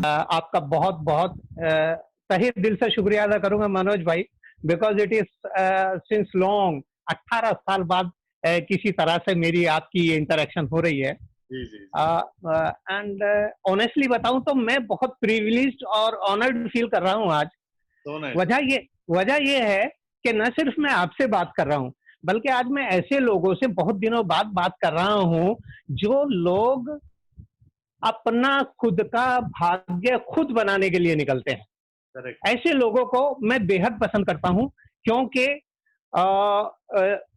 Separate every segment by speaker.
Speaker 1: आपका बहुत बहुत तहे दिल से शुक्रिया अदा करूंगा मनोज भाई, because it is since long 18 साल बाद किसी तरह से मेरी आपकी इंटरेक्शन हो रही है।
Speaker 2: जी जी
Speaker 1: एंड ऑनेस्टली बताऊं तो मैं बहुत प्रिविलेज्ड और ऑनर्ड फील कर रहा हूं आज।
Speaker 2: so nice.
Speaker 1: वजह ये है कि न सिर्फ मैं आपसे बात कर रहा हूं, बल्कि आज मैं ऐसे लोगों से बहुत दिनों बाद बात कर रहा हूं जो लोग अपना खुद का भाग्य खुद बनाने के लिए निकलते हैं।
Speaker 2: Correct.
Speaker 1: ऐसे लोगों को मैं बेहद पसंद करता हूं, क्योंकि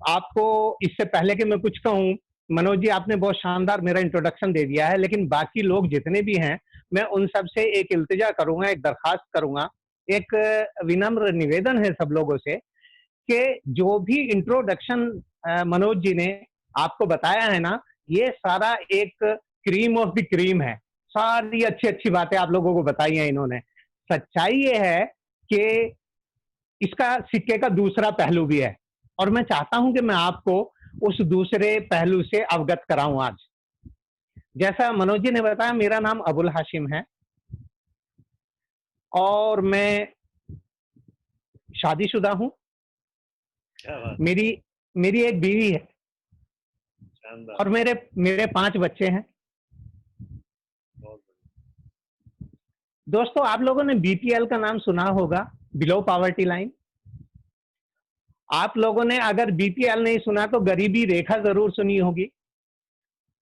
Speaker 1: आपको इससे पहले कि मैं कुछ कहूं, मनोज जी आपने बहुत शानदार मेरा इंट्रोडक्शन दे दिया है, लेकिन बाकी लोग जितने भी हैं मैं उन सब से एक इल्तिजा करूंगा, एक दरखास्त करूंगा, एक विनम्र निवेदन है सब लोगों से कि जो भी इंट्रोडक्शन मनोज जी ने आपको बताया है ना, ये सारा एक क्रीम ऑफ द क्रीम है। सारी अच्छी अच्छी बातें आप लोगों को बताई हैं इन्होंने। सच्चाई ये है कि इसका सिक्के का दूसरा पहलू भी है, और मैं चाहता हूं कि मैं आपको उस दूसरे पहलू से अवगत कराऊं आज। जैसा मनोज जी ने बताया, मेरा नाम अबुल हाशिम है और मैं शादीशुदा हूं।
Speaker 2: क्या बात,
Speaker 1: मेरी मेरी एक बीवी है
Speaker 2: शानदार,
Speaker 1: और मेरे मेरे 5 बच्चे हैं।
Speaker 2: बहुत बढ़िया।
Speaker 1: दोस्तों, आप लोगों ने बीपीएल का नाम सुना होगा, बिलो पॉवर्टी लाइन। आप लोगों ने अगर बीपीएल नहीं सुना तो गरीबी रेखा जरूर सुनी होगी।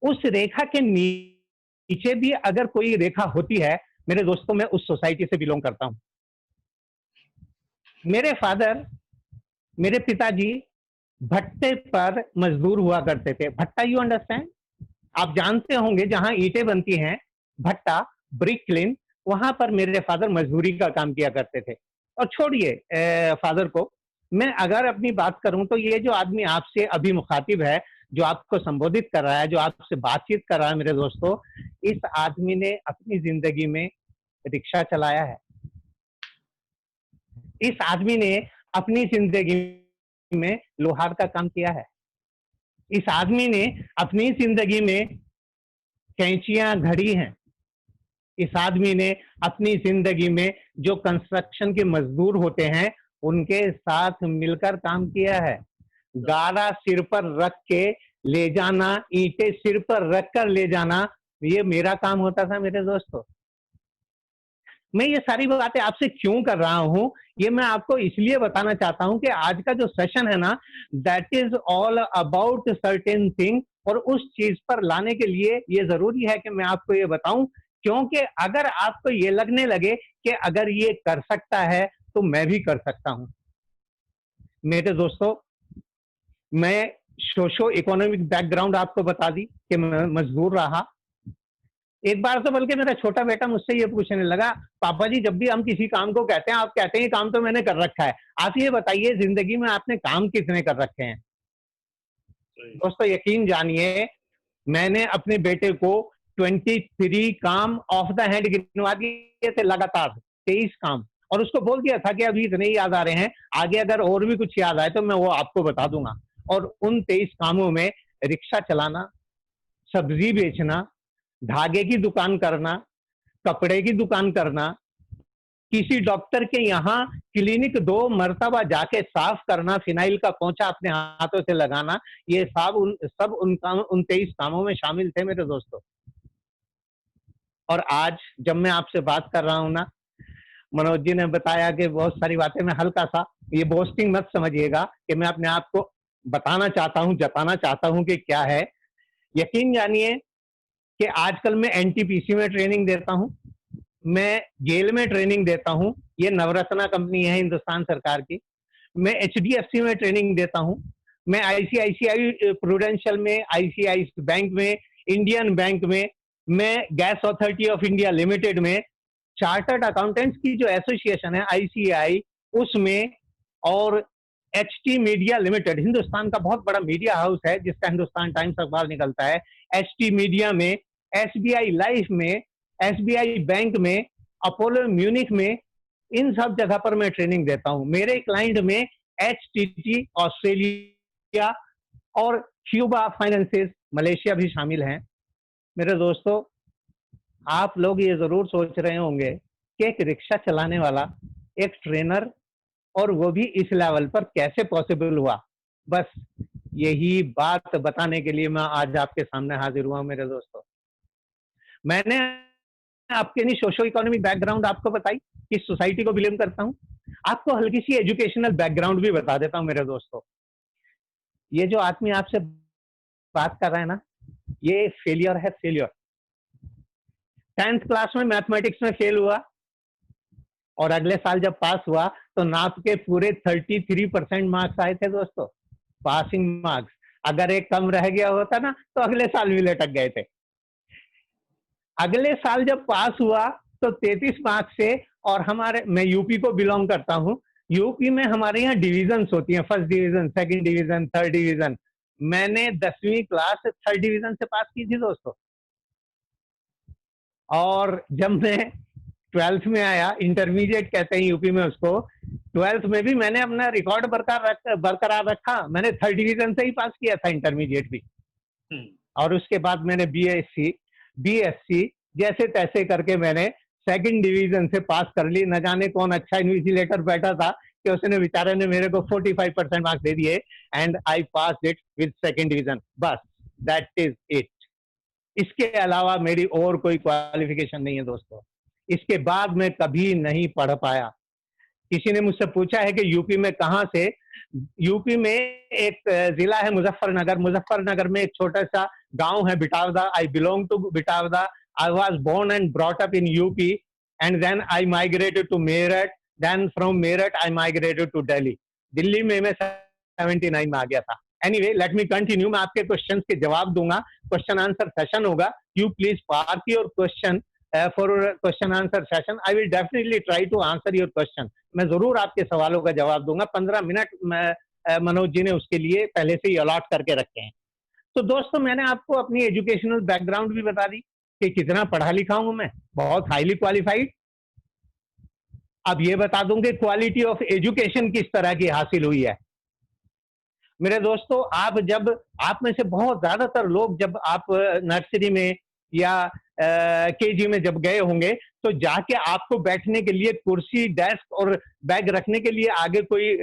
Speaker 1: उस रेखा के नीचे भी अगर कोई रेखा होती है, मेरे दोस्तों, मैं उस सोसाइटी से बिलोंग करता हूं। मेरे फादर, मेरे पिताजी भट्टे पर मजदूर हुआ करते थे। भट्टा, यू अंडरस्टैंड? आप जानते होंगे जहां ईंटें बनती हैं, भट्टा, ब्रिक क्लिन, वहां पर मेरे फादर मजदूरी का काम किया करते थे। और छोड़िए फादर को, मैं अगर अपनी बात करूं तो ये जो आदमी आपसे अभी मुखातिब है, जो आपको संबोधित कर रहा है, जो आपसे बातचीत कर रहा है, मेरे दोस्तों, इस आदमी ने अपनी जिंदगी में रिक्शा चलाया है। इस आदमी ने अपनी जिंदगी में लोहार का काम किया है। इस आदमी ने अपनी जिंदगी में कैंचियां घड़ी हैं। इस आदमी ने अपनी जिंदगी में जो कंस्ट्रक्शन के मजदूर होते हैं उनके साथ मिलकर काम किया है। गारा सिर पर रख के ले जाना, ईंटें सिर पर रख कर ले जाना, ये मेरा काम होता था मेरे दोस्तों। मैं ये सारी बातें आपसे क्यों कर रहा हूं, ये मैं आपको इसलिए बताना चाहता हूं कि आज का जो सेशन है ना, that is all about certain thing, और उस चीज पर लाने के लिए ये जरूरी है कि मैं आपको ये बताऊं, क्योंकि अगर आपको ये लगने लगे कि अगर ये कर सकता है तो मैं भी कर सकता हूं। मेरे दोस्तों, मैं सोशो इकोनॉमिक बैकग्राउंड आपको बता दी कि मैं मजदूर रहा। एक बार तो बल्कि मेरा छोटा बेटा मुझसे ये पूछने लगा, पापा जी जब भी हम किसी काम को कहते हैं आप कहते हैं ये काम तो मैंने कर रखा है, आप ये बताइए जिंदगी में आपने काम कितने कर रखे हैं। दोस्तों, यकीन जानिए, मैंने अपने बेटे को 23 काम ऑफ द हैंड गिनवा दिए थे, लगातार 23 काम, और उसको बोल दिया था कि अभी इतने ही याद आ रहे हैं, आगे अगर और भी कुछ याद आए तो मैं वो आपको बता दूंगा। और उन 23 कामों में रिक्शा चलाना, सब्जी बेचना, धागे की दुकान करना, कपड़े की दुकान करना, किसी डॉक्टर के यहाँ क्लिनिक 2 मरतबा जाके साफ करना, फिनाइल का पोंछा अपने हाथों से लगाना, ये सब उन 23 कामों में शामिल थे मेरे दोस्तों। और आज जब मैं आपसे बात कर रहा हूं ना, मनोज जी ने बताया कि बहुत सारी बातें, मैं हल्का सा, ये बोस्टिंग मत समझिएगा कि मैं अपने आप को बताना चाहता हूं, जताना चाहता हूं कि क्या है। यकीन जानिए कि आजकल मैं एनटीपीसी में ट्रेनिंग देता हूं, मैं गेल में ट्रेनिंग देता हूं, ये नवरत्ना कंपनी है हिंदुस्तान सरकार की। मैं एचडीएफसी में ट्रेनिंग देता हूं, मैं आईसीआईसीआई प्रूडेंशियल में, आईसीआईसी बैंक में, इंडियन बैंक में, मैं gas authority of India limited में, चार्टर्ड अकाउंटेंट्स की जो एसोसिएशन है आईसीआई, उसमें, और एचटी मीडिया लिमिटेड, हिंदुस्तान का बहुत बड़ा मीडिया हाउस है जिसका हिंदुस्तान टाइम्स अखबार निकलता है, एचटी मीडिया में, एसबीआई लाइफ में, एसबीआई बैंक में, अपोलो म्यूनिक में, इन सब जगह पर मैं ट्रेनिंग देता हूं। मेरे क्लाइंट में एचटीटी ऑस्ट्रेलिया और क्यूबा फाइनेंसेस मलेशिया भी शामिल हैं। मेरे दोस्तों, आप लोग ये जरूर सोच रहे होंगे कि एक रिक्शा चलाने वाला, एक ट्रेनर, और वो भी इस लेवल पर कैसे पॉसिबल हुआ। बस यही बात बताने के लिए मैं आज आपके सामने हाजिर हुआ हूं मेरे दोस्तों। मैंने आपके नहीं सोशो इकोनॉमिक बैकग्राउंड आपको बताई, किस सोसाइटी को बिलोंग करता हूं। आपको हल्की सी एजुकेशनल बैकग्राउंड भी बता देता हूं मेरे दोस्तों। ये जो आदमी आपसे बात कर रहा है ना, ये फेलियर है, फेलियर। 10th क्लास में मैथमेटिक्स में फेल हुआ, और अगले साल जब पास हुआ तो नाप के पूरे 33% मार्क्स आए थे दोस्तों, पासिंग मार्क्स। अगर एक कम रह गया होता ना तो अगले साल भी लटक गए थे। अगले साल जब पास हुआ तो 33 मार्क्स से, और हमारे, मैं यूपी को बिलोंग करता हूं। यूपी में हमारे यहाँ डिविजन्स होती हैं, first division, second division, third division. मैंने 10वीं क्लास थर्ड डिवीजन से पास की थी दोस्तों। और जब मैं 12th में आया, इंटरमीडिएट कहते हैं यूपी में उसको, 12th में भी मैंने अपना रिकॉर्ड बरकरार रखा। मैंने थर्ड डिवीजन से ही पास किया था इंटरमीडिएट भी। और उसके बाद मैंने बीएससी जैसे तैसे करके मैंने सेकंड डिवीजन से पास कर ली। न जाने कौन अच्छा इन्विजिलेटर बैठा था कि उसने, बेचारे ने मेरे को 45% मार्क्स दे दिए, and I pass it with second division. बस दैट इज इट। इसके अलावा मेरी और कोई क्वालिफिकेशन नहीं है दोस्तों। इसके बाद मैं कभी नहीं पढ़ पाया। किसी ने मुझसे पूछा है कि यूपी में कहां से। यूपी में एक जिला है मुजफ्फरनगर। मुजफ्फरनगर में एक छोटा सा गांव है Bitawada. I belong to Bitawada. I was born and brought up in UP, and then I migrated to Meerut. Then from Meerut I migrated to Delhi. Delhi में मैं 79 में आ गया था। Anyway, let me continue. मैं आपके क्वेश्चंस के जवाब दूंगा। क्वेश्चन आंसर सेशन होगा। You please park your question for question answer session. I will definitely try to answer your question. मैं जरूर आपके सवालों का जवाब दूंगा। 15 मिनट मनोज जी ने उसके लिए पहले से ही अलॉट करके रखे हैं। तो दोस्तों, मैंने आपको अपनी एजुकेशनल बैकग्राउंड भी बता दी कि कितना पढ़ा लिखा हूं मैं, बहुत हाईली क्वालिफाइड। अब ये बता दूं कि क्वालिटी ऑफ एजुकेशन किस तरह की हासिल हुई है। मेरे दोस्तों, आप में से बहुत ज्यादातर लोग जब आप नर्सरी में या केजी में जब गए होंगे, तो जाके आपको बैठने के लिए कुर्सी, डेस्क और बैग रखने के लिए आगे कोई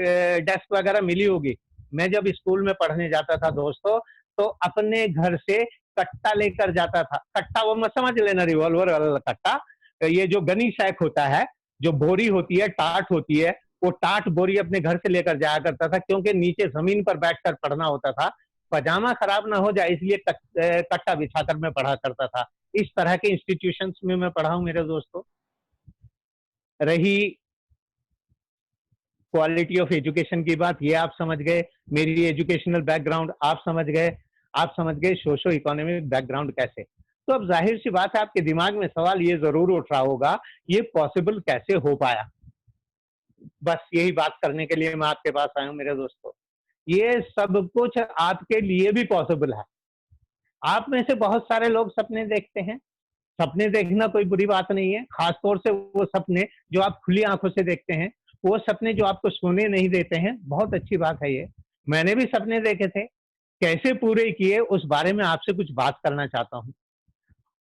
Speaker 1: डेस्क वगैरह मिली होगी। मैं जब स्कूल में पढ़ने जाता था दोस्तों, तो अपने घर से कट्टा लेकर जाता था। कट्टा वो मत समझ लेना, रिवॉल्वर वाला कट्टा। ये जो गनी सैक होता है, जो बोरी होती है, टाट होती है, वो टाट बोरी अपने घर से लेकर जाया करता था, क्योंकि नीचे जमीन पर बैठकर पढ़ना होता था। पजामा खराब ना हो जाए, इसलिए कट्टा बिछाकर मैं पढ़ा करता था। इस तरह के इंस्टीट्यूशंस में मैं पढ़ा हूं मेरे दोस्तों। रही क्वालिटी ऑफ एजुकेशन की बात, ये आप समझ गए। मेरी एजुकेशनल बैकग्राउंड आप समझ गए। आप समझ गए सोशो इकोनॉमिक बैकग्राउंड कैसे। तो अब जाहिर सी बात है, आपके दिमाग में सवाल ये जरूर उठ रहा होगा, ये पॉसिबल कैसे हो पाया। बस यही बात करने के लिए मैं आपके पास आया हूं मेरे दोस्तों। ये सब कुछ आपके लिए भी पॉसिबल है। आप में से बहुत सारे लोग सपने देखते हैं। सपने देखना कोई बुरी बात नहीं है, खासतौर से वो सपने जो आप खुली आंखों से देखते हैं। वो सपने जो आपको सोने नहीं देते हैं, बहुत अच्छी बात है ये। मैंने भी सपने देखे थे, कैसे पूरे किए उस बारे में आपसे कुछ बात करना चाहता हूं।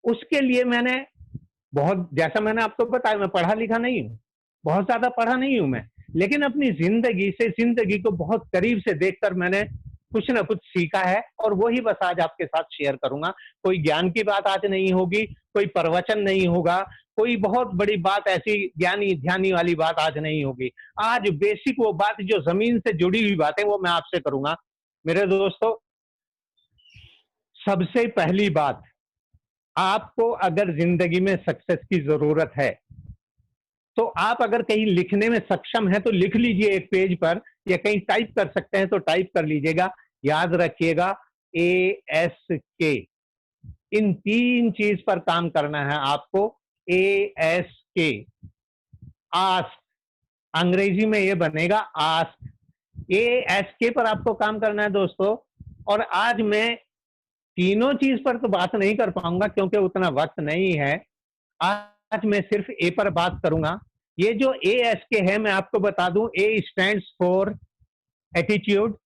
Speaker 1: उसके लिए मैंने बहुत, जैसा मैंने आपको बताया, मैं पढ़ा लिखा नहीं हूं, बहुत ज्यादा पढ़ा नहीं हूं मैं, लेकिन अपनी जिंदगी को बहुत करीब से देखकर मैंने कुछ ना कुछ सीखा है, और वही बस आज आपके साथ शेयर करूंगा। कोई ज्ञान की बात आज नहीं होगी, कोई प्रवचन नहीं होगा, कोई बहुत बड़ी बात, ऐसी ज्ञानी ध्यानी वाली बात आज नहीं होगी। आज बेसिक वो बात जो जमीन से जुड़ी हुई बात है, वो मैं आपसे करूंगा मेरे दोस्तों। सबसे पहली बात, आपको अगर जिंदगी में सक्सेस की जरूरत है, तो आप अगर कहीं लिखने में सक्षम हैं तो लिख लीजिए एक पेज पर, या कहीं टाइप कर सकते हैं तो टाइप कर लीजिएगा। याद रखिएगा, ASK, इन 3 चीज पर काम करना है आपको। ASK, आस्क, अंग्रेजी में ये बनेगा आस्क। ASK पर आपको काम करना है दोस्तों। और आज मैं तीनों चीज पर तो बात नहीं कर पाऊंगा, क्योंकि उतना वक्त नहीं है। आज मैं सिर्फ ए पर बात करूंगा। ये जो ASK है, मैं आपको बता दूं, A stands for attitude,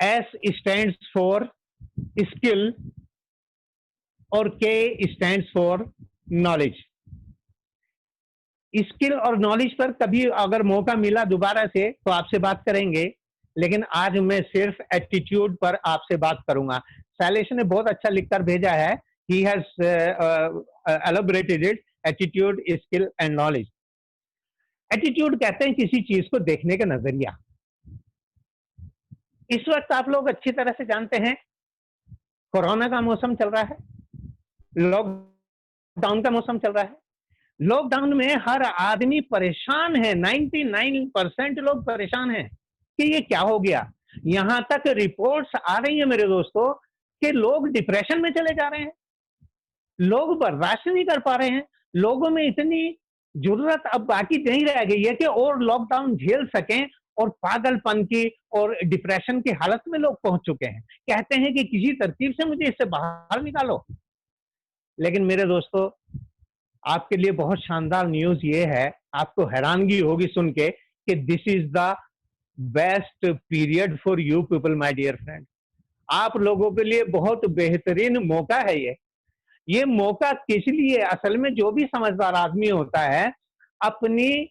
Speaker 1: S stands for skill, और के स्टैंड्स फॉर नॉलेज। स्किल और नॉलेज पर कभी अगर मौका मिला दोबारा से तो आपसे बात करेंगे, लेकिन आज मैं सिर्फ एटीट्यूड पर आपसे बात करूंगा। शैलेश ने बहुत अच्छा लिखकर भेजा है, he has elaborated it, attitude, skill and knowledge. Attitude कहते हैं किसी चीज को देखने का नजरिया। इस वक्त आप लोग अच्छी तरह से जानते हैं कोरोना का मौसम चल रहा है, लॉकडाउन का मौसम चल रहा है। लॉकडाउन में हर आदमी परेशान है, 99% लोग परेशान हैं कि ये क्या हो गया। यहां तक रिपोर्ट्स आ रही है मेरे दोस्तों कि लोग डिप्रेशन में चले जा रहे हैं, लोग बर्दाश्त नहीं कर पा रहे हैं। लोगों में इतनी जरूरत अब बाकी नहीं रह गई है कि और लॉकडाउन झेल सकें, और पागलपन की और डिप्रेशन की हालत में लोग पहुंच चुके हैं। कहते हैं कि किसी तरकीब से मुझे इससे बाहर निकालो। लेकिन मेरे दोस्तों, आपके लिए बहुत शानदार न्यूज ये है, आपको हैरानगी होगी सुन के कि this is the best period for you people my dear friend. आप लोगों के लिए बहुत बेहतरीन मौका है ये मौका किस लिए? असल में जो भी समझदार आदमी होता है अपनी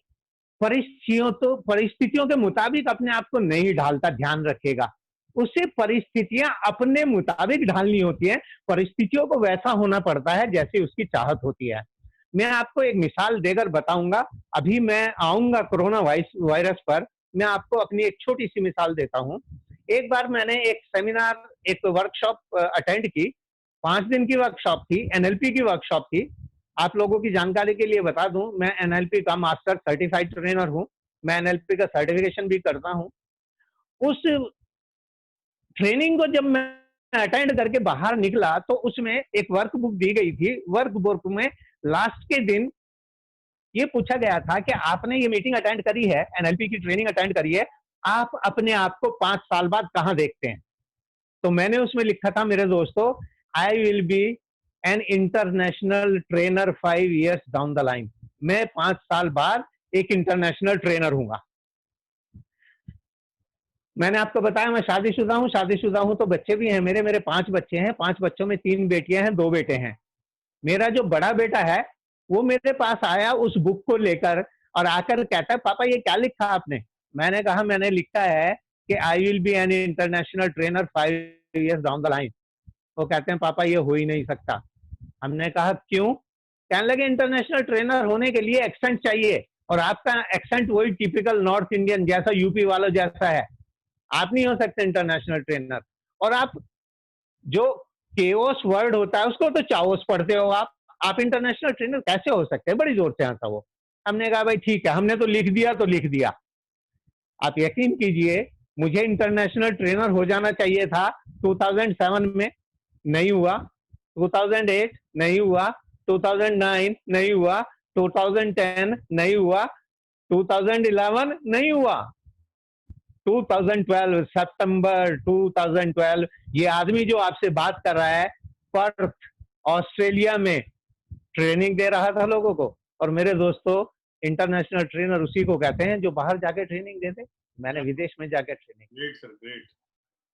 Speaker 1: परिस्थितियों के मुताबिक अपने आप को नहीं ढालता, ध्यान रखेगा। उसे परिस्थितियां अपने मुताबिक ढालनी होती है, परिस्थितियों को वैसा होना पड़ता है जैसे उसकी चाहत होती है। मैं आपको एक मिसाल देकर बताऊंगा, अभी मैं आऊंगा कोरोना वायरस पर। मैं आपको अपनी एक छोटी सी मिसाल देता हूं। एक बार मैंने एक सेमिनार, एक वर्कशॉप अटेंड की, 5 दिन की वर्कशॉप थी, एनएलपी की वर्कशॉप थी। आप लोगों की जानकारी के लिए बता दूं, मैं एनएलपी का मास्टर सर्टिफाइड ट्रेनर हूं, मैं एनएलपी का सर्टिफिकेशन भी करता हूं। उस ट्रेनिंग को जब मैं अटेंड करके बाहर निकला तो उसमें एक वर्कबुक दी गई थी। वर्कबुक में लास्ट के दिन ये पूछा गया था कि आपने ये मीटिंग अटेंड करी है, एनएलपी की ट्रेनिंग अटेंड करी है, आप अपने आप को 5 साल बाद कहां देखते हैं? तो मैंने उसमें लिखा था मेरे दोस्तों, I will be an international trainer 5 years down the line. मैं 5 साल बाद एक इंटरनेशनल ट्रेनर हूंगा। मैंने आपको बताया मैं शादीशुदा हूं तो बच्चे भी हैं मेरे 5 बच्चे हैं। 5 बच्चों में 3 बेटियां हैं, 2 बेटे हैं। मेरा जो बड़ा बेटा है वो मेरे पास आया उस बुक को लेकर और आकर कहता है, पापा ये क्या लिखा आपने? मैंने कहा मैंने लिखा है कि I will be an international trainer 5 years down the line. वो कहते हैं पापा ये हो ही नहीं सकता। हमने कहा क्यों? कहने लगे इंटरनेशनल ट्रेनर होने के लिए एक्सेंट चाहिए, और आपका एक्सेंट वही टिपिकल नॉर्थ इंडियन जैसा, यूपी वालों जैसा है। आप नहीं हो सकते इंटरनेशनल ट्रेनर। और आप जो केओस वर्ड होता है उसको तो चाओस पढ़ते हो आप इंटरनेशनल ट्रेनर कैसे हो सकते हैं? बड़ी जोर से हंसा वो। हमने कहा भाई ठीक है, हमने तो लिख दिया तो लिख दिया। आप यकीन कीजिए मुझे इंटरनेशनल ट्रेनर हो जाना चाहिए था 2007 में, नहीं हुआ। 2008 नहीं हुआ, 2009 नहीं हुआ, 2010 नहीं हुआ, 2011 नहीं हुआ, 2012 सितंबर 2012 ये आदमी जो आपसे बात कर रहा है पर्थ ऑस्ट्रेलिया में ट्रेनिंग दे रहा था लोगों को। और मेरे दोस्तों, इंटरनेशनल ट्रेनर उसी को कहते हैं जो बाहर जाके ट्रेनिंग देते। मैंने विदेश में जाकर training.
Speaker 2: Great sir, great.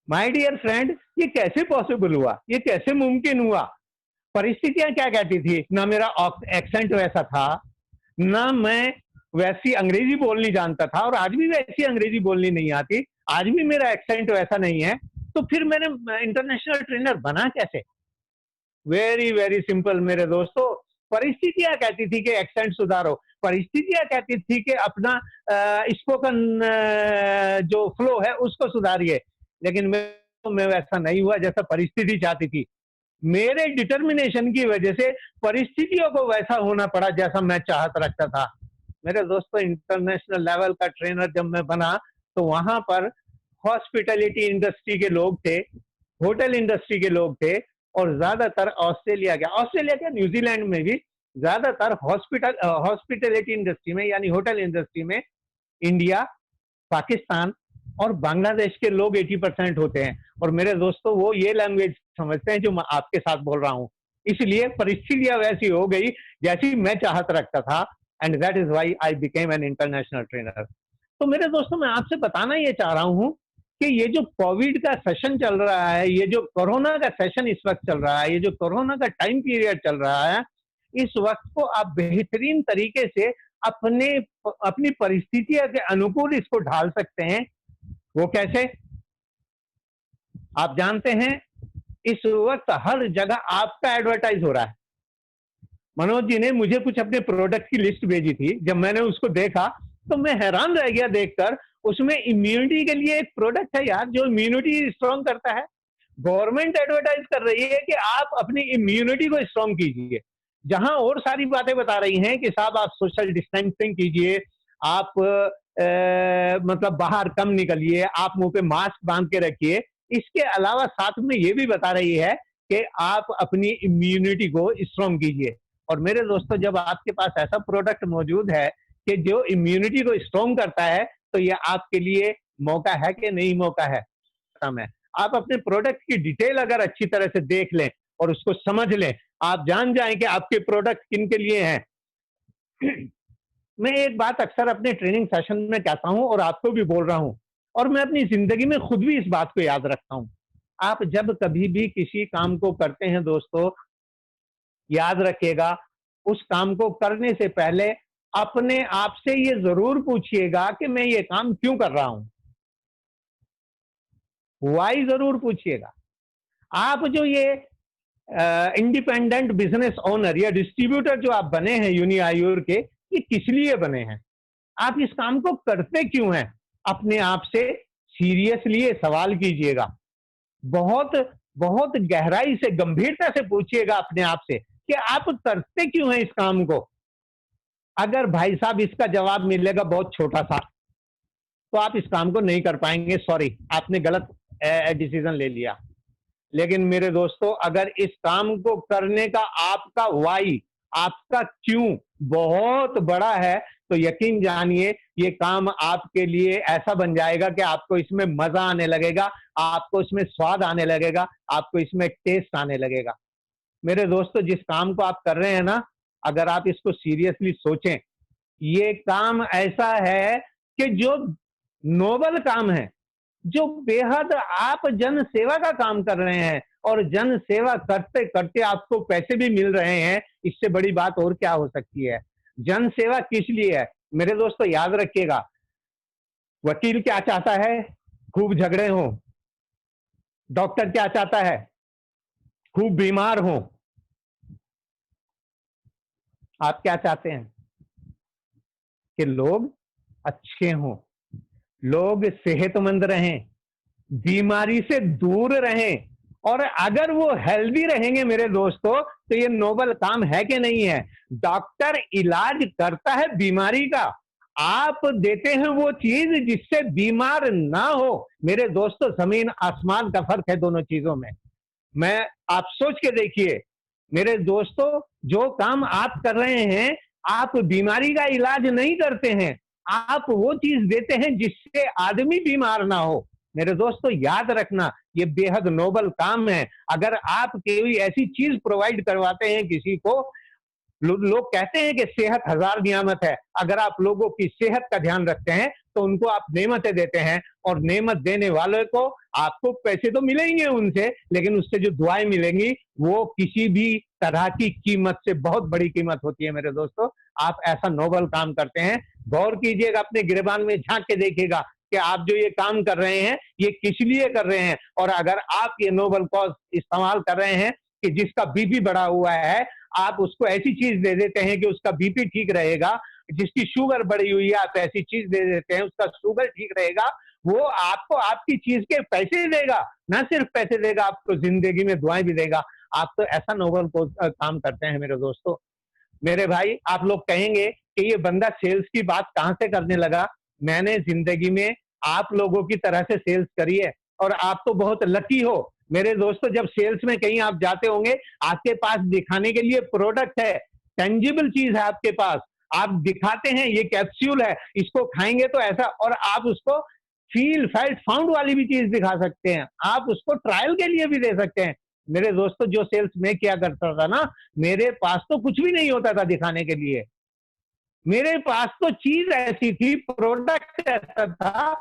Speaker 1: My dear friend, ये कैसे पॉसिबल हुआ? ये कैसे मुमकिन हुआ? परिस्थितियां क्या कहती थी? ना मेरा एक्सेंट वैसा था, ना मैं वैसी अंग्रेजी बोलनी जानता था, और आज भी वैसी अंग्रेजी बोलनी नहीं आती, आज भी मेरा एक्सेंट वैसा नहीं है। तो फिर मैंने इंटरनेशनल ट्रेनर बना कैसे? वेरी वेरी सिंपल मेरे दोस्तों। परिस्थितियां कहती थी कि एक्सेंट सुधारो, परिस्थितियां कहती थी कि अपना स्पोकन जो फ्लो है उसको सुधारिए, लेकिन मैं वैसा नहीं हुआ जैसा परिस्थिति चाहती थी। मेरे डिटर्मिनेशन की वजह से परिस्थितियों को वैसा होना पड़ा जैसा मैं चाहत रखता था। मेरे दोस्तों, इंटरनेशनल लेवल का ट्रेनर जब मैं बना तो वहां पर हॉस्पिटैलिटी इंडस्ट्री के लोग थे, होटल इंडस्ट्री के लोग थे, और ज्यादातर ऑस्ट्रेलिया क्या न्यूजीलैंड में भी ज्यादातर हॉस्पिटैलिटी इंडस्ट्री में यानी होटल इंडस्ट्री में इंडिया, पाकिस्तान और बांग्लादेश के लोग 80% होते हैं। और मेरे दोस्तों, वो ये लैंग्वेज समझते हैं जो मैं आपके साथ बोल रहा हूं। इसलिए परिस्थितियां वैसी हो गई जैसी मैं चाहत रखता था, and that is why I became an international trainer. तो मेरे दोस्तों, मैं आपसे बताना ये चाह रहा हूं कि ये जो कोविड का सेशन चल रहा है, ये जो कोरोना का सेशन इस वक्त चल रहा है, ये जो कोरोना का टाइम पीरियड चल रहा है, इस वक्त को आप बेहतरीन तरीके से अपने अपनी परिस्थितियों के अनुकूल इसको ढाल सकते हैं। वो कैसे? आप जानते हैं इस वक्त हर जगह आपका एडवर्टाइज हो रहा है। मनोज जी ने मुझे कुछ अपने प्रोडक्ट की लिस्ट भेजी थी, जब मैंने उसको देखा तो मैं हैरान रह गया देखकर। उसमें इम्यूनिटी के लिए एक प्रोडक्ट है यार, जो इम्यूनिटी स्ट्रॉन्ग करता है। गवर्नमेंट एडवर्टाइज कर रही है कि आप अपनी इम्यूनिटी को स्ट्रॉन्ग कीजिए, जहां और सारी बातें बता रही हैं कि साहब आप सोशल डिस्टेंसिंग कीजिए, आप मतलब बाहर कम निकलिए, आप मुंह पे मास्क बांध के रखिए। इसके अलावा साथ में ये भी बता रही है कि आप अपनी इम्यूनिटी को स्ट्रॉन्ग कीजिए। और मेरे दोस्तों, जब आपके पास ऐसा प्रोडक्ट मौजूद है कि जो इम्यूनिटी को स्ट्रॉन्ग करता है, तो ये आपके लिए मौका है कि नहीं मौका है? है आप अपने प्रोडक्ट की डिटेल अगर अच्छी तरह से देख लें और उसको समझ लें, आप जान जाएं कि आपके प्रोडक्ट किन के लिए हैं। मैं एक बात अक्सर अपने ट्रेनिंग सेशन में कहता हूं और आपको भी बोल रहा हूं, और मैं अपनी जिंदगी में खुद भी इस बात को याद रखता हूं। आप जब कभी भी किसी काम को करते हैं दोस्तों, याद रखिएगा, उस काम को करने से पहले अपने आप से ये जरूर पूछिएगा कि मैं ये काम क्यों कर रहा हूं। वाई जरूर पूछिएगा। आप जो ये इंडिपेंडेंट बिजनेस ओनर या डिस्ट्रीब्यूटर जो आप बने हैं यूनिआयूर के, ये किस लिए बने हैं? आप इस काम को करते क्यों हैं? अपने आप से सीरियसली ये सवाल कीजिएगा। बहुत बहुत गहराई से, गंभीरता से पूछिएगा अपने आप से कि आप करते क्यों हैं इस काम को। अगर भाई साहब इसका जवाब मिलेगा बहुत छोटा सा, तो आप इस काम को नहीं कर पाएंगे। सॉरी, आपने गलत डिसीजन ले लिया। लेकिन मेरे दोस्तों, अगर इस काम को करने का आपका वाई, आपका क्यों बहुत बड़ा है, तो यकीन जानिए ये काम आपके लिए ऐसा बन जाएगा कि आपको इसमें मजा आने लगेगा, आपको इसमें स्वाद आने लगेगा, आपको इसमें टेस्ट आने लगेगा। मेरे दोस्तों, जिस काम को आप कर रहे हैं ना, अगर आप इसको सीरियसली सोचें, ये काम ऐसा है कि जो नोबल काम है, जो बेहद आप जन सेवा का काम कर रहे हैं, और जन सेवा करते करते आपको पैसे भी मिल रहे हैं। इससे बड़ी बात और क्या हो सकती है? जन सेवा किस लिए है? मेरे दोस्तों, याद रखिएगा, वकील क्या चाहता है? खूब झगड़े हो। डॉक्टर क्या चाहता है? खूब बीमार हो। आप क्या चाहते हैं? कि लोग अच्छे हों, लोग सेहतमंद रहें, बीमारी से दूर रहें। और अगर वो हेल्दी रहेंगे मेरे दोस्तों, तो ये नोबल काम है कि नहीं है? डॉक्टर इलाज करता है बीमारी का, आप देते हैं वो चीज जिससे बीमार ना हो। मेरे दोस्तों, जमीन आसमान का फर्क है दोनों चीजों में। आप सोच के देखिए मेरे दोस्तों, जो काम आप कर रहे हैं, आप बीमारी का इलाज नहीं करते हैं, आप वो चीज देते हैं जिससे आदमी बीमार ना हो। मेरे दोस्तों, याद रखना, ये बेहद नोबल काम है। अगर आप कोई ऐसी चीज प्रोवाइड करवाते हैं किसी को, लोग कहते हैं कि सेहत हजार नियामत है। अगर आप लोगों की सेहत का ध्यान रखते हैं, तो उनको आप नेमतें देते हैं, और नेमत देने वाले को आपको पैसे तो मिलेंगे उनसे, लेकिन उससे जो दुआएं मिलेंगी वो किसी भी तरह की कीमत से बहुत बड़ी कीमत होती है। मेरे दोस्तों, आप ऐसा नोबल काम करते हैं। गौर कीजिएगा, अपने गिरबान में झांक के देखिएगा कि आप जो ये काम कर रहे हैं, ये किस लिए कर रहे हैं। और अगर आप ये नोबल कॉज इस्तेमाल कर रहे हैं कि जिसका बीपी बढ़ा हुआ है, आप उसको ऐसी चीज दे देते हैं कि उसका बीपी ठीक रहेगा। जिसकी शुगर बढ़ी हुई है, आप ऐसी चीज दे देते हैं उसका शुगर ठीक रहेगा। वो आपको आपकी चीज के पैसे देगा, ना सिर्फ पैसे देगा, आपको जिंदगी में दुआएं भी देगा। आप तो ऐसा नोबल काम करते हैं मेरे दोस्तों। मेरे भाई, आप लोग कहेंगे कि ये बंदा सेल्स की बात कहां से करने लगा। मैंने जिंदगी में आप लोगों की तरह से सेल्स करी है, और आप तो बहुत लकी हो मेरे दोस्तों। जब सेल्स में कहीं आप जाते होंगे, आपके पास दिखाने के लिए प्रोडक्ट है, टेंजिबल चीज है आपके पास। आप दिखाते हैं ये कैप्सूल है, इसको खाएंगे तो ऐसा, और आप उसको फील फेल्ट फाउंड वाली भी चीज दिखा सकते हैं, आप उसको ट्रायल के लिए भी दे सकते हैं। मेरे दोस्तों, जो सेल्स मैं किया करता था ना, मेरे पास तो कुछ भी नहीं होता था दिखाने के लिए। मेरे पास तो चीज ऐसी थी, प्रोडक्ट ऐसा था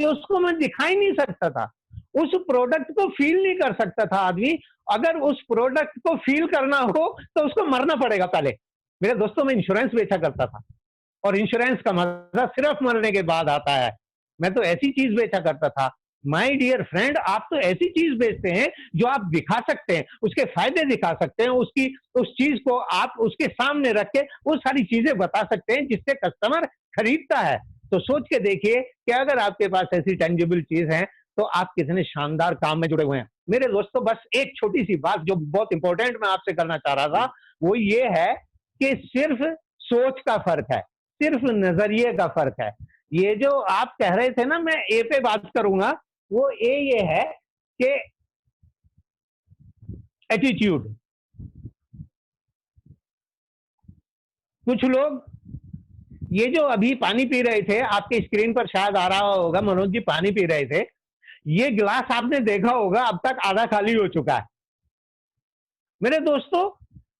Speaker 1: उसको मैं दिखा ही नहीं सकता था, उस प्रोडक्ट को फील नहीं कर सकता था आदमी। अगर उस प्रोडक्ट को फील करना हो तो उसको मरना पड़ेगा पहले। मेरे दोस्तों, मैं इंश्योरेंस बेचा करता था और इंश्योरेंस का मजा सिर्फ मरने के बाद आता है। मैं तो ऐसी चीज बेचा करता था। माय डियर फ्रेंड, आप तो ऐसी चीज बेचते हैं जो आप दिखा सकते हैं, उसके फायदे दिखा सकते हैं, उसकी उस चीज को आप उसके सामने रख के वो सारी चीजें बता सकते हैं जिससे कस्टमर खरीदता है। तो सोच के देखिए कि अगर आपके पास ऐसी टेंजिबल चीज है तो आप कितने शानदार काम में जुड़े हुए हैं। मेरे दोस्तों, बस एक छोटी सी बात जो बहुत इंपॉर्टेंट मैं आपसे करना चाह रहा था, वो ये है कि सिर्फ सोच का फर्क है, सिर्फ नजरिए का फर्क है। ये जो आप कह रहे थे ना, मैं ए पे बात करूंगा, वो ए ये है कि एटीट्यूड। कुछ लोग ये जो अभी पानी पी रहे थे, आपके स्क्रीन पर शायद आ रहा होगा, मनोज जी पानी पी रहे थे, ये गिलास आपने देखा होगा अब तक आधा खाली हो चुका है। मेरे दोस्तों,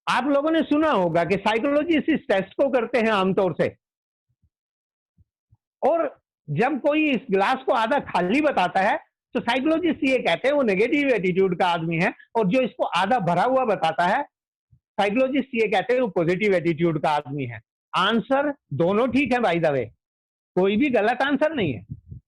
Speaker 1: आप लोगों ने सुना होगा कि साइकोलॉजिस्ट इस टेस्ट को करते हैं आमतौर से, और जब कोई इस गिलास को आधा खाली बताता है तो साइकोलॉजिस्ट ये कहते हैं वो नेगेटिव एटीट्यूड का आदमी है, और जो इसको आधा भरा हुआ बताता है, साइकोलॉजिस्ट ये कहते हैं वो पॉजिटिव एटीट्यूड का आदमी है। आंसर दोनों ठीक है बाय द वे, कोई भी गलत आंसर नहीं है।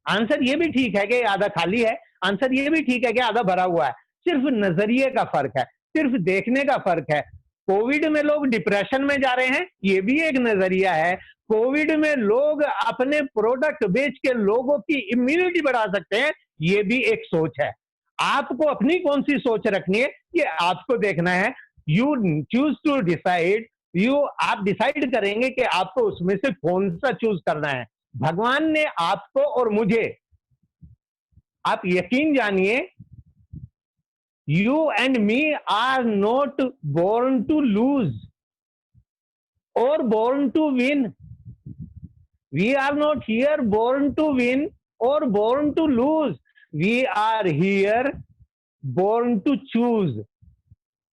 Speaker 1: आंसर ये भी ठीक है कि आधा खाली है, आंसर ये भी ठीक है कि आधा भरा हुआ है। सिर्फ नजरिए का फर्क है, सिर्फ देखने का फर्क है। कोविड में लोग डिप्रेशन में जा रहे हैं, ये भी एक नजरिया है। कोविड में लोग अपने प्रोडक्ट बेच के लोगों की इम्यूनिटी बढ़ा सकते हैं, ये भी एक सोच है। आपको अपनी कौन सी सोच रखनी है, ये आपको देखना है। यू चूज टू डिसाइड, आप डिसाइड करेंगे कि आपको उसमें से कौन सा चूज करना है। भगवान ने आपको और मुझे, आप यकीन जानिए, you and me are not born to lose और born to win. We are not here born to win और born to lose, we are here born to choose.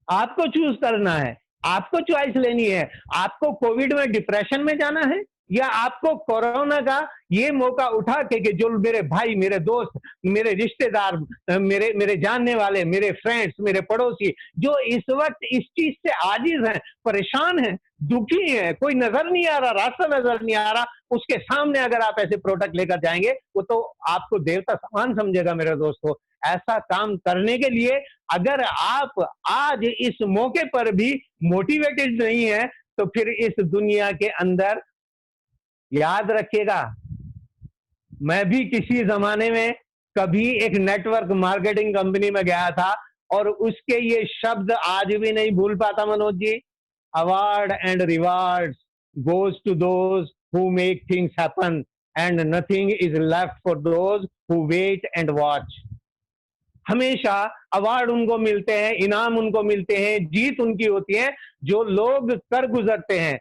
Speaker 1: आपको चूज करना है, आपको चॉइस लेनी है। आपको कोविड में डिप्रेशन में जाना है, या आपको कोरोना का ये मौका उठा के जो मेरे भाई, मेरे दोस्त, मेरे रिश्तेदार, मेरे जानने वाले, मेरे फ्रेंड्स, मेरे पड़ोसी जो इस वक्त इस चीज से आजिज हैं, परेशान हैं, दुखी हैं, कोई नजर नहीं आ रहा, रास्ता नजर नहीं आ रहा, उसके सामने अगर आप ऐसे प्रोडक्ट लेकर जाएंगे, वो तो आपको देवता समान समझेगा। मेरे दोस्तों, ऐसा काम करने के लिए अगर आप आज इस मौके पर भी मोटिवेटेड नहीं है, तो फिर इस दुनिया के अंदर याद रखिएगा, मैं भी किसी जमाने में कभी एक नेटवर्क मार्केटिंग कंपनी में गया था, और उसके ये शब्द आज भी नहीं भूल पाता Manoj ji, award and rewards goes to those who make things happen and nothing is left for those who wait and watch. हमेशा अवार्ड उनको मिलते हैं, इनाम उनको मिलते हैं, जीत उनकी होती है जो लोग कर गुजरते हैं।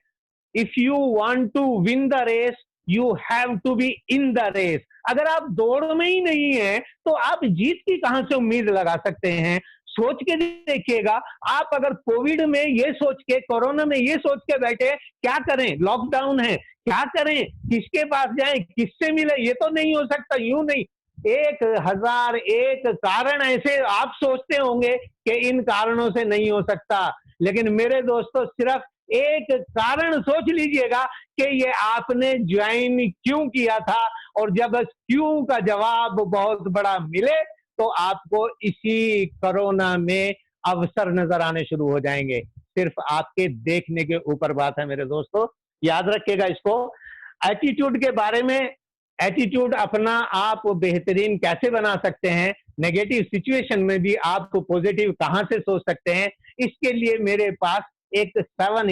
Speaker 1: If you want to win the race, you have to be in the race. अगर आप दौड़ में ही नहीं है तो आप जीत की कहां से उम्मीद लगा सकते हैं। सोच के देखिएगा, आप अगर कोविड में ये सोच के, कोरोना में ये सोच के बैठे क्या करें, लॉकडाउन है, क्या करें, किसके पास जाएं, किससे मिले, ये तो नहीं हो सकता, यूं नहीं। 1001 कारण ऐसे आप सोचते होंगे कि इन कारणों से नहीं हो सकता, लेकिन मेरे दोस्तों सिर्फ एक कारण सोच लीजिएगा कि ये आपने ज्वाइन क्यों किया था, और जब क्यों का जवाब बहुत बड़ा मिले तो आपको इसी कोरोना में अवसर नजर आने शुरू हो जाएंगे। सिर्फ आपके देखने के ऊपर बात है मेरे दोस्तों, याद रखिएगा इसको। एटीट्यूड के बारे में, एटीट्यूड अपना आप बेहतरीन कैसे बना सकते हैं, नेगेटिव सिचुएशन में भी आप पॉजिटिव कहां से सोच सकते हैं, इसके लिए मेरे पास एक 7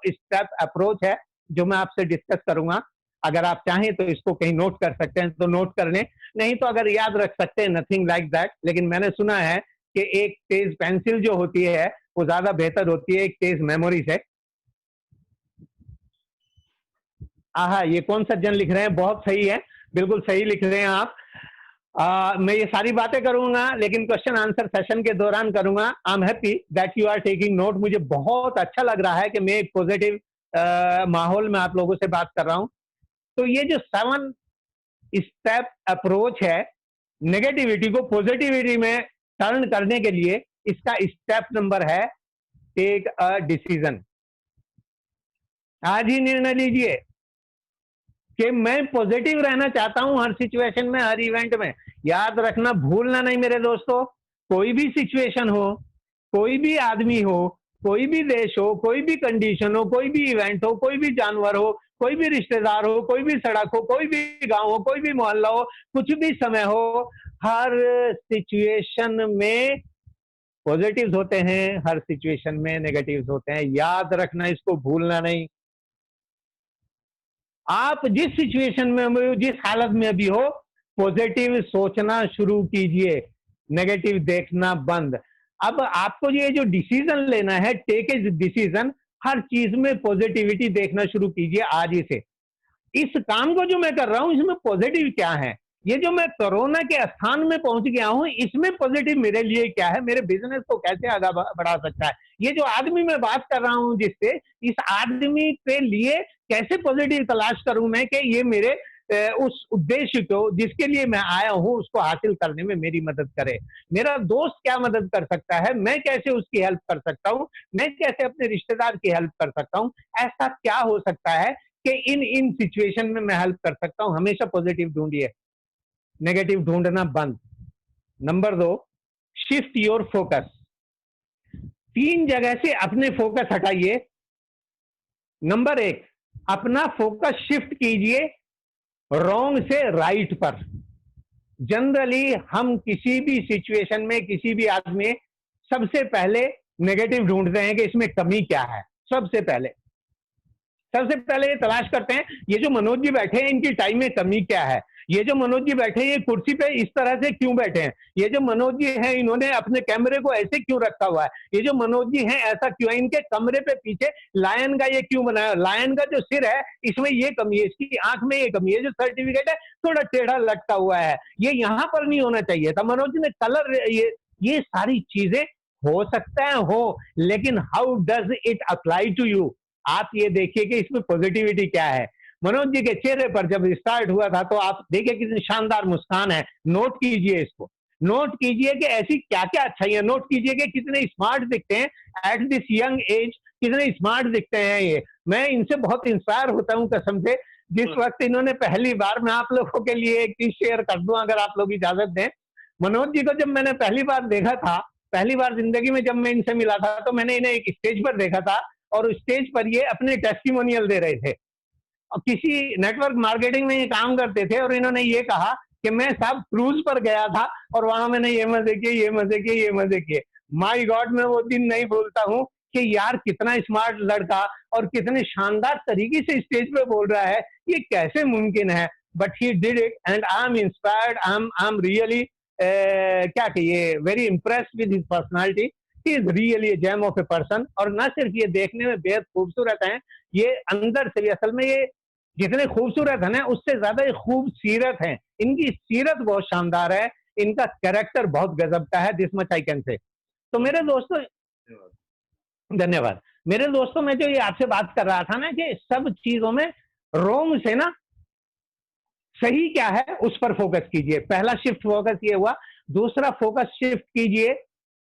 Speaker 1: स्टेप अप्रोच है जो मैं आपसे डिस्कस करूंगा। अगर आप चाहें तो इसको कहीं नोट कर सकते हैं तो नोट कर लें, नहीं तो अगर याद रख सकते हैं, नथिंग लाइक दैट। लेकिन मैंने सुना है कि एक तेज पेंसिल जो होती है वो ज्यादा बेहतर होती है एक तेज मेमोरी से। आहा, ये कौन सज्जन लिख रहे हैं, बहुत सही है, बिल्कुल सही लिख रहे हैं आप। मैं ये सारी बातें करूंगा लेकिन क्वेश्चन आंसर सेशन के दौरान करूंगा। I am happy that you are taking note. मुझे बहुत अच्छा लग रहा है कि मैं एक पॉजिटिव माहौल में आप लोगों से बात कर रहा हूं। तो ये जो 7 स्टेप अप्रोच है नेगेटिविटी को पॉजिटिविटी में टर्न करने के लिए। इसका स्टेप नंबर है टेक अ डिसीजन। आज ही निर्णय लीजिए कि मैं पॉजिटिव रहना चाहता हूं हर सिचुएशन में, हर इवेंट में। याद रखना, भूलना नहीं मेरे दोस्तों, कोई भी सिचुएशन हो, कोई भी आदमी हो, कोई भी देश हो, कोई भी कंडीशन हो, कोई भी इवेंट हो, कोई भी जानवर हो, कोई भी रिश्तेदार हो, कोई भी सड़क हो, कोई भी गांव हो, कोई भी मोहल्ला हो, कुछ भी समय हो, हर सिचुएशन में पॉजिटिव्स होते हैं, हर सिचुएशन में नेगेटिव्स होते हैं। याद रखना, इसको भूलना नहीं। आप जिस सिचुएशन में हो, जिस हालत में भी हो, पॉजिटिव सोचना शुरू कीजिए, नेगेटिव देखना बंद। अब आपको ये जो डिसीजन लेना है, टेक ए डिसीजन, हर चीज में पॉजिटिविटी देखना शुरू कीजिए आज ही से। इस काम को जो मैं कर रहा हूं, इसमें पॉजिटिव क्या है? ये जो मैं कोरोना के स्थान में पहुंच गया हूं, इसमें पॉजिटिव मेरे लिए क्या है? मेरे बिजनेस को कैसे आगे बढ़ा सकता है? ये जो आदमी मैं बात कर रहा हूं जिससे, इस आदमी के लिए कैसे पॉजिटिव तलाश करूं मैं कि ये मेरे उस उद्देश्य को, जिसके लिए मैं आया हूं, उसको हासिल करने में मेरी मदद करे। मेरा दोस्त क्या मदद कर सकता है, मैं कैसे उसकी हेल्प कर सकता हूं, मैं कैसे अपने रिश्तेदार की हेल्प कर सकता हूं, ऐसा क्या हो सकता है कि इन इन सिचुएशन में मैं हेल्प कर सकता हूं। हमेशा पॉजिटिव ढूंढिए, नेगेटिव ढूंढना बंद। Number 2, shift your focus. 3 जगह से अपने फोकस हटाइए। नंबर 1, अपना फोकस शिफ्ट कीजिए रॉन्ग से राइट पर। जनरली हम किसी भी सिचुएशन में, किसी भी आदमी, सबसे पहले नेगेटिव ढूंढते हैं कि इसमें कमी क्या है। सबसे पहले ये तलाश करते हैं, ये जो मनोज जी बैठे हैं, इनकी टाइम में कमी क्या है? ये जो मनोज जी बैठे हैं, ये कुर्सी पे इस तरह से क्यों बैठे हैं? ये जो मनोज जी हैं, इन्होंने अपने कैमरे को ऐसे क्यों रखा हुआ है? ये जो मनोज जी हैं, ऐसा क्यों है? इनके कमरे पे पीछे लायन का ये क्यों बनाया? लायन का जो सिर है, इसमें ये कमी है, इसकी आंख में ये कमी है, जो सर्टिफिकेट है थोड़ा टेढ़ा लटका हुआ है, ये यहां पर नहीं होना चाहिए था। मनोज जी ने कलर, ये सारी चीजें हो सकता है हो, लेकिन how does it apply to you? आप ये देखिए कि इसमें पॉजिटिविटी क्या है। मनोज जी के चेहरे पर जब स्टार्ट हुआ था, तो आप देखिए कितनी शानदार मुस्कान है। नोट कीजिए इसको, नोट कीजिए कि ऐसी क्या क्या अच्छाइयां, नोट कीजिए कि कितने स्मार्ट दिखते हैं एट दिस यंग एज, कितने स्मार्ट दिखते हैं ये। मैं इनसे बहुत इंस्पायर होता हूं कसम से। जिस वक्त इन्होंने पहली बार, मैं आप लोगों के लिए एक चीज शेयर कर दूं अगर आप लोग इजाजत दें। मनोज जी को जब मैंने पहली बार देखा था, पहली बार जिंदगी में जब मैं इनसे मिला था, तो मैंने इन्हें एक स्टेज पर देखा था, और स्टेज पर ये अपने टेस्टिमोनियल दे रहे थे। और किसी नेटवर्क मार्केटिंग में ये काम करते थे, और इन्होंने ये कहा कि मैं साहब क्रूज पर गया था और वहां मैंने ये मजे किए, ये मजे किए, ये मजे किए। माय गॉड, मैं वो दिन नहीं भूलता हूँ कि यार कितना स्मार्ट लड़का और कितने शानदार तरीके से स्टेज पे बोल रहा है, ये कैसे मुमकिन है? But he did it and I am inspired, I am really क्या कहिए, very impressed with his personality. He is really a gem of a person. और ना सिर्फ ये देखने में बेहद खूबसूरत है, ये अंदर से भी, असल में ये जितने खूबसूरत है ना, उससे ज्यादा ये खूबसीरत है। इनकी सीरत बहुत शानदार है, इनका कैरेक्टर बहुत गजब का है, this much I can say. तो मेरे दोस्तों, धन्यवाद। मेरे दोस्तों, मैं जो ये आपसे बात कर रहा था ना कि सब चीजों में रोंग से ना सही क्या है, उस पर फोकस कीजिए। पहला शिफ्ट फोकस ये हुआ। दूसरा फोकस शिफ्ट कीजिए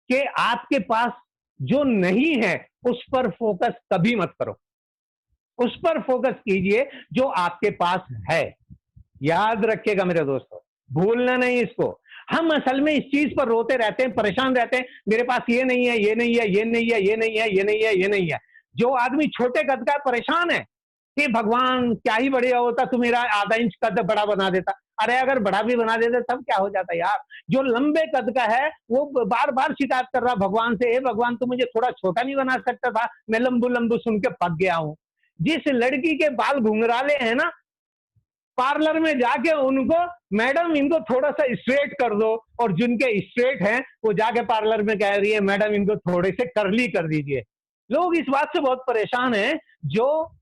Speaker 1: कि आपके पास जो नहीं है उस पर फोकस कभी मत करो, उस पर फोकस कीजिए जो आपके पास है। याद रखिएगा मेरे दोस्तों, भूलना नहीं इसको। हम असल में इस चीज पर रोते रहते हैं, परेशान रहते हैं, मेरे पास ये नहीं है, ये नहीं है, ये नहीं है, ये नहीं है, ये नहीं है, ये नहीं है। जो आदमी छोटे कद का परेशान है कि भगवान क्या ही बढ़िया होता, तू मेरा आधा इंच कद बड़ा बना देता। अरे अगर बड़ा भी बना देते तब क्या हो जाता यार? जो लंबे कद का है वो बार बार शिकायत कर रहा भगवान से, हे भगवान तू मुझे थोड़ा छोटा नहीं बना सकता था, मैं लंबू लंबू सुन के पक गया हूं। जिस लड़की के बाल घुंघराले हैं ना, पार्लर में जाके उनको, मैडम इनको थोड़ा सा स्ट्रेट कर दो, और जिनके स्ट्रेट हैं वो जाके पार्लर में कह रही है मैडम इनको थोड़े से कर्ली कर दीजिए। लोग इस बात से बहुत परेशान हैं जो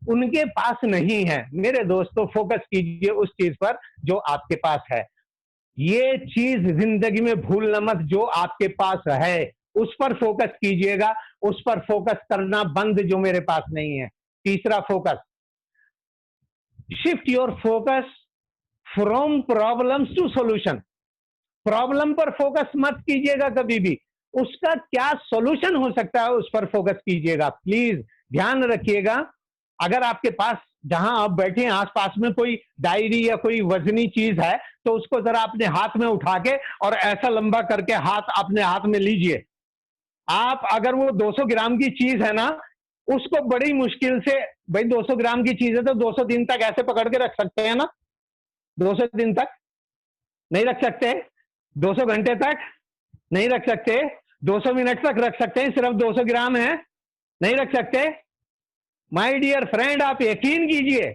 Speaker 1: उनके पास नहीं है। मेरे दोस्तों, फोकस कीजिए उस चीज पर जो आपके पास है। ये चीज जिंदगी में भूलना मत, जो आपके पास है उस पर फोकस कीजिएगा, उस पर फोकस करना बंद जो मेरे पास नहीं है। तीसरा focus, shift your focus from problems to solution. Problem पर फोकस मत कीजिएगा कभी भी, उसका क्या सॉल्यूशन हो सकता है उस पर फोकस कीजिएगा। प्लीज ध्यान रखिएगा, अगर आपके पास जहां आप बैठे हैं आसपास में कोई डायरी या कोई वजनी चीज है तो उसको जरा अपने हाथ में उठा के और ऐसा लंबा करके हाथ अपने हाथ में लीजिए। आप अगर वो 200 ग्राम की चीज है ना, उसको बड़ी मुश्किल से, भाई 200 ग्राम की चीज है तो 200 दिन तक ऐसे पकड़ के रख सकते हैं ना? 200 दिन तक नहीं रख सकते, 200 घंटे तक नहीं रख सकते, 200 मिनट तक रख सकते हैं, सिर्फ 200 ग्राम है, नहीं रख सकते। माय डियर फ्रेंड, आप यकीन कीजिए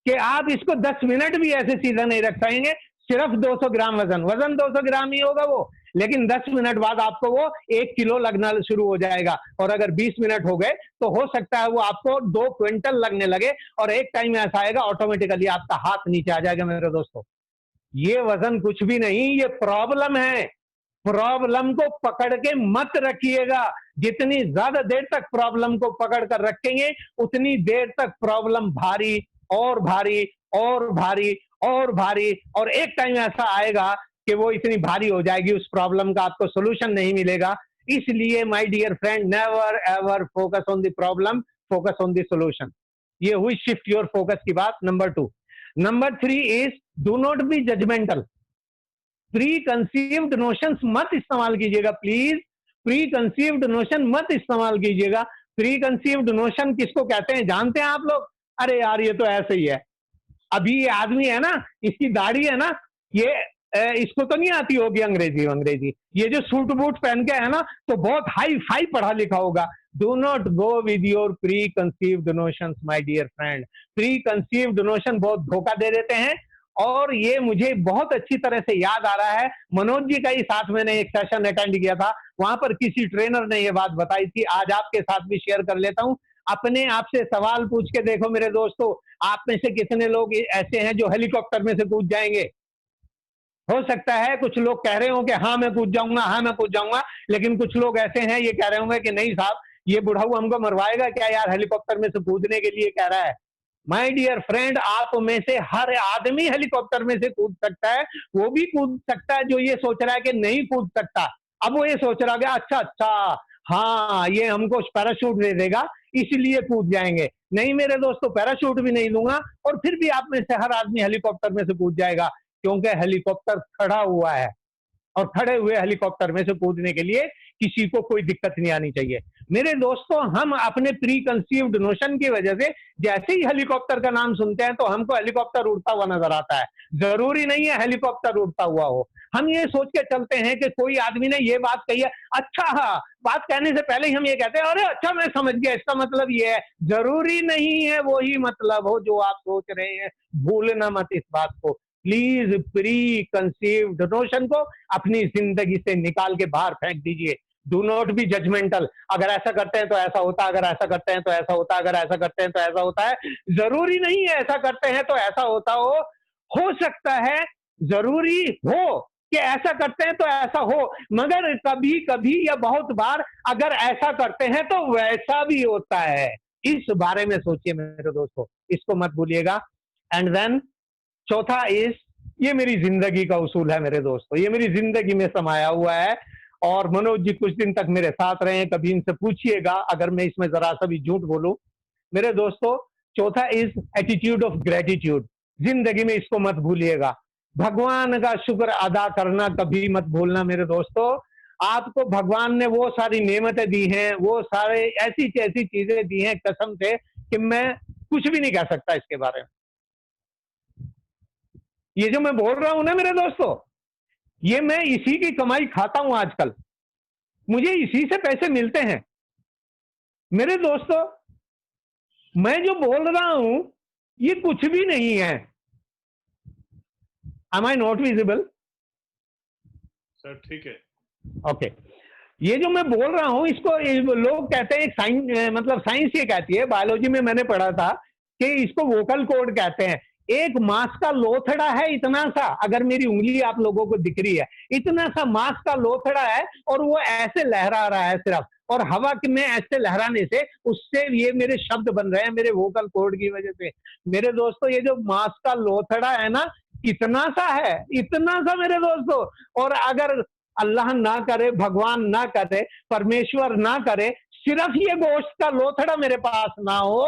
Speaker 1: कि आप इसको 10 मिनट भी ऐसे सीधा नहीं रख पाएंगे। सिर्फ 200 ग्राम वजन 200 ग्राम ही होगा वो, लेकिन 10 मिनट बाद आपको वो 1 किलो लगना शुरू हो जाएगा। और अगर 20 मिनट हो गए तो हो सकता है वो आपको 2 क्विंटल लगने लगे, और एक टाइम ऐसा आएगा ऑटोमेटिकली आपका हाथ नीचे आ जाएगा। मेरे दोस्तों, ये वजन कुछ भी नहीं, ये प्रॉब्लम है। प्रॉब्लम को पकड़ के मत रखिएगा। जितनी ज्यादा देर तक प्रॉब्लम को पकड़ कर रखेंगे उतनी देर तक प्रॉब्लम भारी और भारी और भारी और भारी, और एक टाइम ऐसा आएगा कि वो इतनी भारी हो जाएगी, उस प्रॉब्लम का आपको सोल्यूशन नहीं मिलेगा। इसलिए my dear friend, never ever focus on the problem, focus on the solution. ये हुई शिफ्ट योर फोकस की बात, number 2। Number 3 is do not be judgemental. Preconceived notions मत इस्तेमाल कीजिएगा प्लीज, प्री कंसीव्ड नोशन मत इस्तेमाल कीजिएगा। प्री कंसीव्ड नोशन किसको कहते हैं जानते हैं आप लोग? अरे यार ये तो ऐसे ही है, अभी ये आदमी है ना, इसकी दाढ़ी है ना, ये इसको तो नहीं आती होगी अंग्रेजी, ये जो सूट बूट पहन के है ना तो बहुत हाई फाई पढ़ा लिखा होगा। Do not go with your preconceived notions my dear friend. Preconceived notion बहुत धोखा दे देते हैं, और ये मुझे बहुत अच्छी तरह से याद आ रहा है, मनोज जी का ही साथ मैंने एक सेशन अटेंड किया था, वहां पर किसी ट्रेनर ने ये बात बताई थी, आज आपके साथ भी शेयर कर लेता हूं। अपने आप से सवाल पूछ के देखो मेरे दोस्तों, आप में से कितने लोग ऐसे हैं जो हेलीकॉप्टर में से कूद जाएंगे? हो सकता है कुछ लोग कह रहे हो कि हाँ मैं कूद जाऊंगा, हाँ मैं कूद जाऊंगा, लेकिन कुछ लोग ऐसे हैं ये कह रहे होंगे कि नहीं साहब, ये बुढ़ाऊ हमको मरवाएगा क्या यार, हेलीकॉप्टर में से कूदने के लिए कह रहा है। माय डियर फ्रेंड, आप में से हर आदमी हेलीकॉप्टर में से कूद सकता है। वो भी कूद सकता है जो ये सोच रहा है कि नहीं कूद सकता। अब वो ये सोच रहा है अच्छा अच्छा, हाँ ये हमको पैराशूट दे देगा इसलिए कूद जाएंगे। नहीं मेरे दोस्तों, पैराशूट भी नहीं दूंगा, और फिर भी आप में से हर आदमी हेलीकॉप्टर में से कूद जाएगा, क्योंकि हेलीकॉप्टर खड़ा हुआ है, और खड़े हुए हेलीकॉप्टर में से कूदने के लिए किसी को कोई दिक्कत नहीं आनी चाहिए। मेरे दोस्तों, हम अपने प्री कंसीव्ड नोशन की वजह से जैसे ही हेलीकॉप्टर का नाम सुनते हैं तो हमको हेलीकॉप्टर उड़ता हुआ नजर आता है। जरूरी नहीं है हेलीकॉप्टर उड़ता हुआ हो, हम ये सोच के चलते हैं कि कोई आदमी ने ये बात कही है, अच्छा हाँ, बात कहने से पहले ही हम ये कहते हैं अरे अच्छा मैं समझ गया, इसका मतलब ये है। जरूरी नहीं है वही मतलब हो जो आप सोच रहे हैं, भूलना मत इस बात को। प्लीज प्री कंसीव्ड नोशन को अपनी जिंदगी से निकाल के बाहर फेंक दीजिए। Do not be judgemental. अगर ऐसा करते हैं तो ऐसा होता, अगर ऐसा करते हैं तो ऐसा होता, अगर ऐसा करते हैं तो ऐसा होता है। जरूरी नहीं है ऐसा करते हैं तो ऐसा होता हो सकता है, जरूरी हो कि ऐसा करते हैं तो ऐसा हो, मगर कभी कभी या बहुत बार अगर ऐसा करते हैं तो वैसा भी होता है। इस बारे में सोचिए मेरे दोस्तों, इसको मत भूलिएगा। एंड देन चौथा इज, ये मेरी जिंदगी का उसूल है मेरे दोस्तों, ये मेरी जिंदगी में समाया हुआ है, और मनोज जी कुछ दिन तक मेरे साथ रहे, कभी इनसे पूछिएगा अगर मैं इसमें जरा सा भी झूठ बोलूं। मेरे दोस्तों, चौथा इज एटीट्यूड ऑफ ग्रेटिट्यूड। जिंदगी में इसको मत भूलिएगा, भगवान का शुक्र अदा करना कभी मत भूलना मेरे दोस्तों। आपको भगवान ने वो सारी नेमतें दी हैं, वो सारे ऐसी ऐसी चीजें दी हैं कसम से कि मैं कुछ भी नहीं कह सकता इसके बारे में। ये जो मैं बोल रहा हूं ना मेरे दोस्तों, ये मैं इसी की कमाई खाता हूं आजकल, मुझे इसी से पैसे मिलते हैं मेरे दोस्तों। मैं जो बोल रहा हूं ये कुछ भी नहीं है। Am I not visible?
Speaker 2: Sir ठीक है।
Speaker 1: ओके ये जो मैं बोल रहा हूं इसको लोग कहते हैं साइंस, मतलब साइंस ये कहती है, बायोलॉजी में मैंने पढ़ा था कि इसको वोकल कॉर्ड कहते हैं। एक मांस का लोथड़ा है इतना सा, अगर मेरी उंगली आप लोगों को दिख रही है, इतना सा मांस का लोथड़ा है, और वो ऐसे लहरा रहा है सिर्फ, और हवा में ऐसे लहराने से उससे ये मेरे शब्द बन रहे हैं मेरे वोकल कॉर्ड की वजह से। मेरे दोस्तों, ये जो मांस का लोथड़ा है ना, कितना सा है, इतना सा मेरे दोस्तों। और अगर अल्लाह ना करे, भगवान ना करे, परमेश्वर ना करे, सिर्फ ये गोश्त का लोथड़ा मेरे पास ना हो,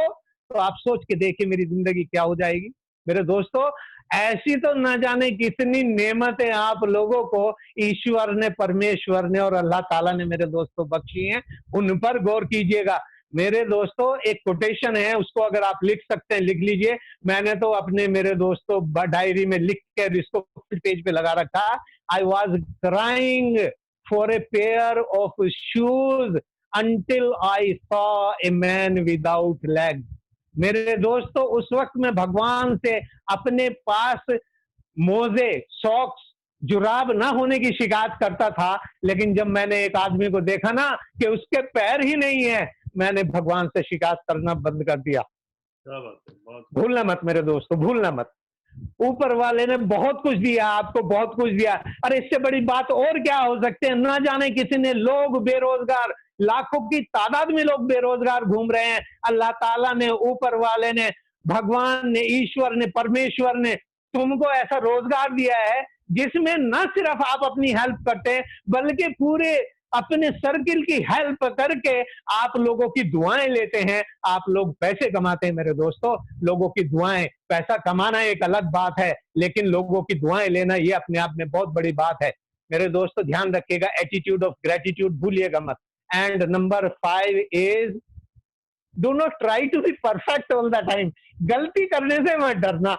Speaker 1: तो आप सोच के देखिए मेरी जिंदगी क्या हो जाएगी। मेरे दोस्तों, ऐसी तो ना जाने कितनी नेमतें आप लोगों को ईश्वर ने, परमेश्वर ने और अल्लाह ताला ने मेरे दोस्तों बख्शी हैं, उन पर गौर कीजिएगा। मेरे दोस्तों, एक कोटेशन है, उसको अगर आप लिख सकते हैं लिख लीजिए। मैंने तो अपने मेरे दोस्तों डायरी में लिख कर इसको पेज पे लगा रखा। I was crying for a pair of shoes until I saw a man without legs। मेरे दोस्तों, उस वक्त मैं भगवान से अपने पास मोजे, सॉक्स, जुराब ना होने की शिकायत करता था, लेकिन जब मैंने एक आदमी को देखा ना कि उसके पैर ही नहीं है, मैंने भगवान से शिकायत करना बंद कर दिया।
Speaker 2: क्या बात है, बहुत
Speaker 1: भूलना मत मेरे दोस्तों, भूलना मत। ऊपर वाले ने बहुत कुछ दिया आपको, बहुत कुछ दिया। अरे इससे बड़ी बात और क्या हो सकते हैं। ना जाने किसी ने, लोग बेरोजगार, लाखों की तादाद में लोग बेरोजगार घूम रहे हैं। अल्लाह ताला ने, ऊपर वाले ने, भगवान ने, ईश्वर ने, परमेश्वर ने तुमको ऐसा रोजगार दिया है जिसमें न सिर्फ आप अपनी हेल्प करते हैं, बल्कि पूरे अपने सर्किल की हेल्प करके आप लोगों की दुआएं लेते हैं। आप लोग पैसे कमाते हैं मेरे दोस्तों। लोगों की दुआएं, पैसा कमाना एक अलग बात है, लेकिन लोगों की दुआएं लेना ये अपने आप में बहुत बड़ी बात है। मेरे दोस्तों, ध्यान रखिएगा, एटीट्यूड ऑफ ग्रेटिट्यूड भूलिएगा मत। And number 5 is do not try to be perfect all the time. गलती करने से मत डरना।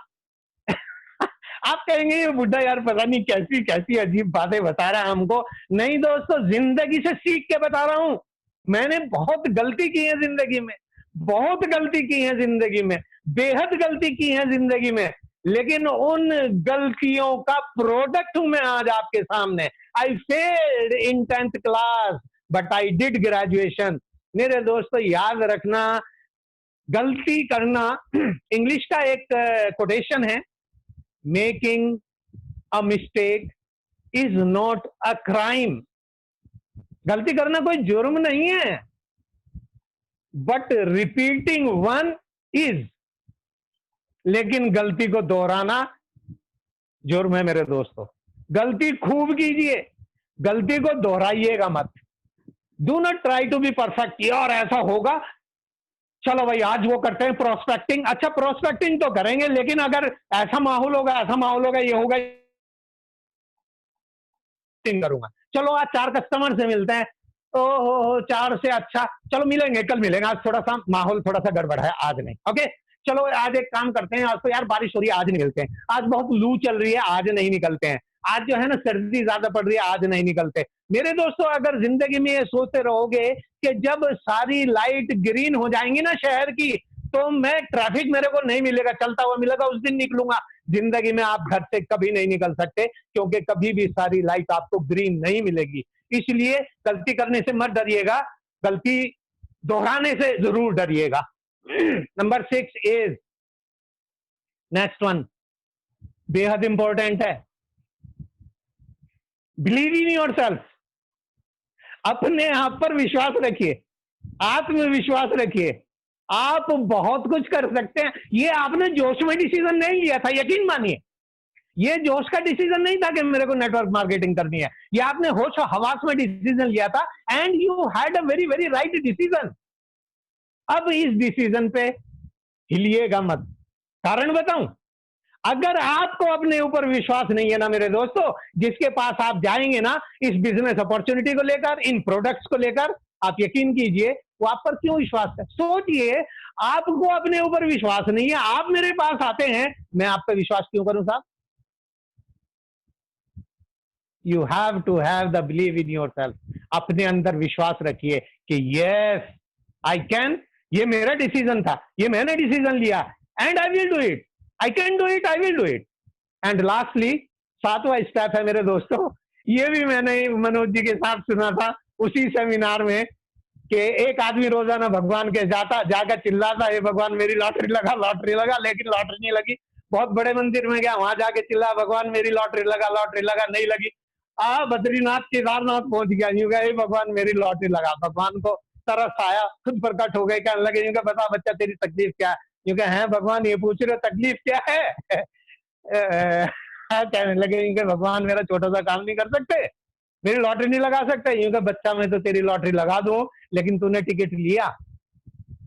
Speaker 1: आप कहेंगे ये बुढ़ा यार पता नहीं कैसी कैसी अजीब बातें बता रहा है हमको। नहीं दोस्तों, जिंदगी से सीख के बता रहा हूं। मैंने बहुत गलती की है जिंदगी में, बहुत गलती की है जिंदगी में, बेहद गलती की है जिंदगी में, लेकिन उन गलतियों का प्रोडक्ट हूं मैं आज आपके सामने। I failed in 10th class but I did graduation. मेरे दोस्तों, याद रखना, गलती करना, इंग्लिश का एक कोटेशन है, making a mistake is not a crime. गलती करना कोई जुर्म नहीं है, बट रिपीटिंग वन इज। लेकिन गलती को दोहराना जुर्म है मेरे दोस्तों। गलती खूब कीजिए, गलती को दोहराइएगा मत। Do not try to be perfect. यार ऐसा होगा, चलो भाई आज वो करते हैं प्रोस्पेक्टिंग। अच्छा प्रोस्पेक्टिंग तो करेंगे, लेकिन अगर ऐसा माहौल होगा, ऐसा माहौल होगा, ये होगा करूंगा। चलो आज 4 कस्टमर से मिलते हैं, ओहो 4 से, अच्छा चलो मिलेंगे, कल मिलेंगे, आज थोड़ा सा माहौल थोड़ा सा गड़बड़ है, आज नहीं। ओके चलो आज एक काम करते हैं, आज तो यार बारिश हो रही है, आज नहीं मिलते हैं, आज बहुत लू चल रही है, आज नहीं निकलते हैं, आज जो है ना सर्दी ज्यादा पड़ रही है, आज नहीं निकलते। मेरे दोस्तों, अगर जिंदगी में ये सोचते रहोगे कि जब सारी लाइट ग्रीन हो जाएंगी ना शहर की, तो मैं ट्रैफिक मेरे को नहीं मिलेगा, चलता हुआ मिलेगा, उस दिन निकलूंगा। जिंदगी में आप घर से कभी नहीं निकल सकते, क्योंकि कभी भी सारी लाइट आपको ग्रीन नहीं मिलेगी। इसलिए गलती करने से मत डरिएगा, गलती दोहराने से जरूर डरिएगा। नंबर 6 इज, नेक्स्ट वन बेहद इंपॉर्टेंट है, बिलीव इन योरसेल्फ। अपने आप पर विश्वास रखिए, आत्मविश्वास रखिए। आप बहुत कुछ कर सकते हैं। ये आपने जोश में डिसीजन नहीं लिया था, यकीन मानिए, ये जोश का डिसीजन नहीं था कि मेरे को नेटवर्क मार्केटिंग करनी है। ये आपने होश और हवास में डिसीजन लिया था, and you had a very very right decision. अब इस डिसीजन पे हिलिएगा मत। कारण बताऊं, अगर आपको अपने ऊपर विश्वास नहीं है ना मेरे दोस्तों, जिसके पास आप जाएंगे ना इस बिजनेस अपॉर्चुनिटी को लेकर, इन प्रोडक्ट्स को लेकर, आप यकीन कीजिए वो आप पर क्यों विश्वास है। सोचिए, आपको अपने ऊपर विश्वास नहीं है, आप मेरे पास आते हैं, मैं आप पर विश्वास क्यों करूं साहब। You have to have the believe in yourself. अपने अंदर विश्वास रखिए कि यस आई कैन, ये मेरा डिसीजन था, ये मैंने डिसीजन लिया, and I will do it, I can do it, I will do it. And lastly 7वां स्टेप है मेरे दोस्तों, ये भी मैंने मनोज जी के साथ सुना था उसी सेमिनार में, कि एक आदमी रोजाना भगवान के जाकर चिल्लाता, हे भगवान मेरी लॉटरी लगा, लॉटरी लगा, लेकिन लॉटरी नहीं लगी। बहुत बड़े मंदिर में गया, वहां जाके चिल्ला, भगवान मेरी लॉटरी लगा, लॉटरी लगा, नहीं लगी। बद्रीनाथ केदारनाथ पहुंच गया, यूं कहा हे भगवान मेरी लॉटरी लगा। भगवान को तरस आया, खुद प्रकट हो गए, कहने लगे यूं कहा बता बच्चा तेरी तकलीफ क्या है। यूं कहा है भगवान ये पूछ रहे तकलीफ क्या है। कहने लगे इनके भगवान मेरा छोटा सा काम नहीं कर सकते, मेरी लॉटरी नहीं लगा सकते? यूं का बच्चा मैं तो तेरी लॉटरी लगा दूं, लेकिन तूने टिकट लिया।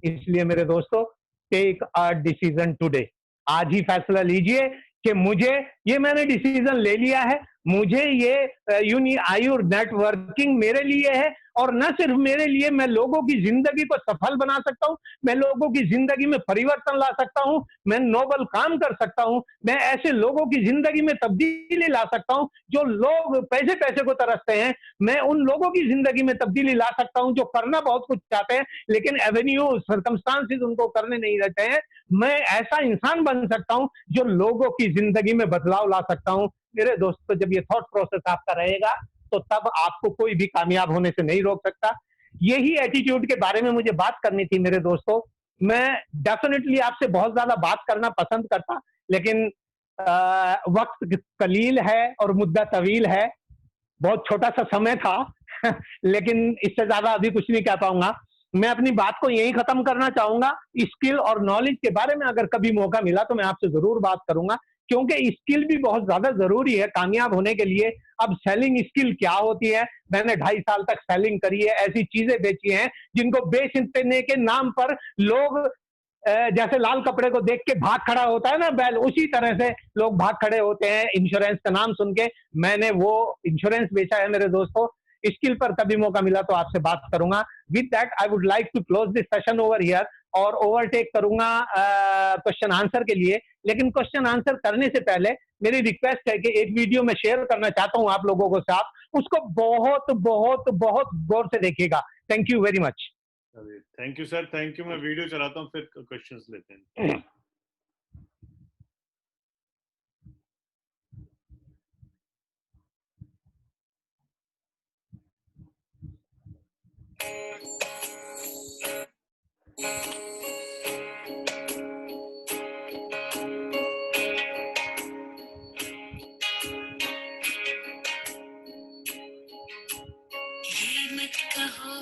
Speaker 1: इसलिए मेरे दोस्तों, टेक अ डिसीजन टुडे। आज ही फैसला लीजिए कि मुझे, ये मैंने डिसीजन ले लिया है, मुझे ये आयुर नेटवर्किंग मेरे लिए है, और न सिर्फ मेरे लिए, मैं लोगों की जिंदगी को सफल बना सकता हूं, मैं लोगों की जिंदगी में परिवर्तन ला सकता हूं, मैं नोबल काम कर सकता हूं, मैं ऐसे लोगों की जिंदगी में तब्दीली ला सकता हूं जो लोग पैसे पैसे को तरसते हैं, मैं उन लोगों की जिंदगी में तब्दीली ला सकता हूं जो करना बहुत कुछ चाहते हैं लेकिन एवेन्यू सर्कमस्टांसिस उनको करने नहीं देते हैं। मैं ऐसा इंसान बन सकता हूं जो लोगों की जिंदगी में बदलाव ला सकता हूं। मेरे दोस्तों, जब ये थॉट प्रोसेस आपका रहेगा तो तब आपको कोई भी कामयाब होने से नहीं रोक सकता। यही एटीट्यूड के बारे में मुझे बात करनी थी मेरे दोस्तों। मैं डेफिनेटली आपसे बहुत ज्यादा बात करना पसंद करता, लेकिन वक्त कलील है और मुद्दा तवील है, बहुत छोटा सा समय था लेकिन इससे ज्यादा अभी कुछ नहीं कह पाऊंगा। मैं अपनी बात को यहीं खत्म करना चाहूंगा। स्किल और नॉलेज के बारे में अगर कभी मौका मिला तो मैं आपसे जरूर बात करूंगा, क्योंकि स्किल भी बहुत ज्यादा जरूरी है कामयाब होने के लिए। अब सेलिंग स्किल क्या होती है? मैंने 2.5 साल तक सेलिंग करी है, ऐसी चीजें बेची हैं जिनको बेचने के नाम पर लोग जैसे लाल कपड़े को देख के भाग खड़ा होता है ना बैल, उसी तरह से लोग भाग खड़े होते हैं इंश्योरेंस का नाम सुन के। मैंने वो इंश्योरेंस बेचा है मेरे दोस्तों। स्किल पर कभी मौका मिला तो आपसे बात करूंगा। With that I would like to close this session over here, और ओवरटेक करूंगा क्वेश्चन आंसर के लिए। लेकिन क्वेश्चन आंसर करने से पहले मेरी रिक्वेस्ट है कि एक वीडियो में शेयर करना चाहता हूं आप लोगों को साथ, उसको बहुत बहुत बहुत गौर से देखिएगा। Thank you very much.
Speaker 2: Thank you sir, thank you. मैं वीडियो चलाता हूँ, फिर क्वेश्चंस लेते हैं।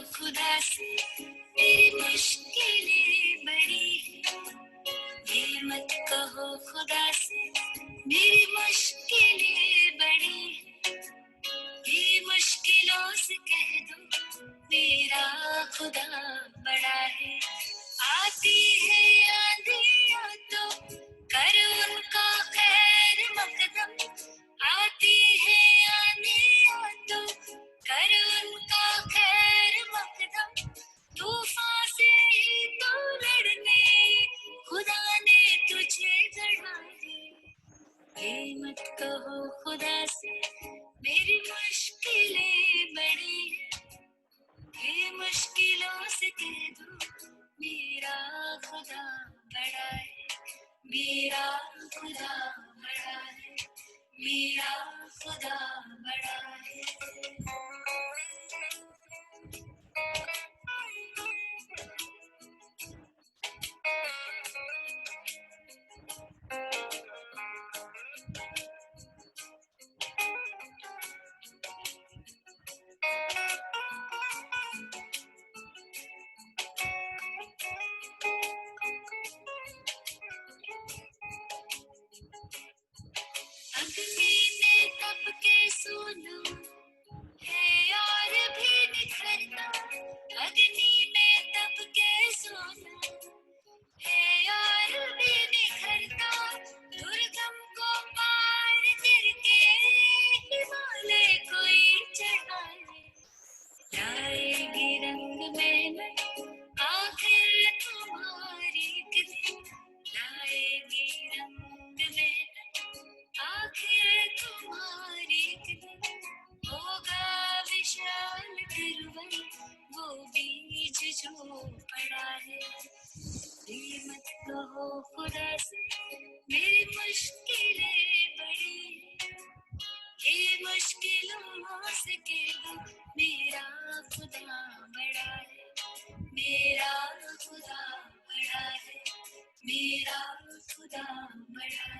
Speaker 3: खुदा से मेरी मुश्किलें बड़ी हैं, ये मत कहो खुदा से मेरी मुश्किलें बड़ी हैं, ये मुश्किलों से कह दो मेरा खुदा बड़ा है। आती है आंधियाँ तो कर उनका खैर मकदम, आती है आंधियाँ तो कर उनका खैर मकदम, तूफान से ही तो लड़ने खुदा ने तुझे गढ़ा है। ये मत कहो खुदा से मेरी मुश्किलें बड़ी हैं, ये मुश्किलों से कह दो मेरा खुदा बड़ा है, मेरा खुदा बड़ा है, मेरा खुदा बड़ा है। अग्नि में तप के सोना है और भी निखरता, अग्नि में तप के सोना है और भी निखरता, दुर्गम को पार करके हिमालय कोई चढ़ाए, लाएगी रंग में आखिर तुम्हारी किरण, लाएगी रंग में आखिर तुम्हारी किरण, होगा विशाल गिरवन वो बीज जो पड़ा है। ये मत कहो खुदा से मेरी मुश्किलें बड़ी हैं, ये मुश्किलों से कह दो मेरा खुदा बड़ा है, मेरा खुदा बड़ा है, मेरा खुदा बड़ा है।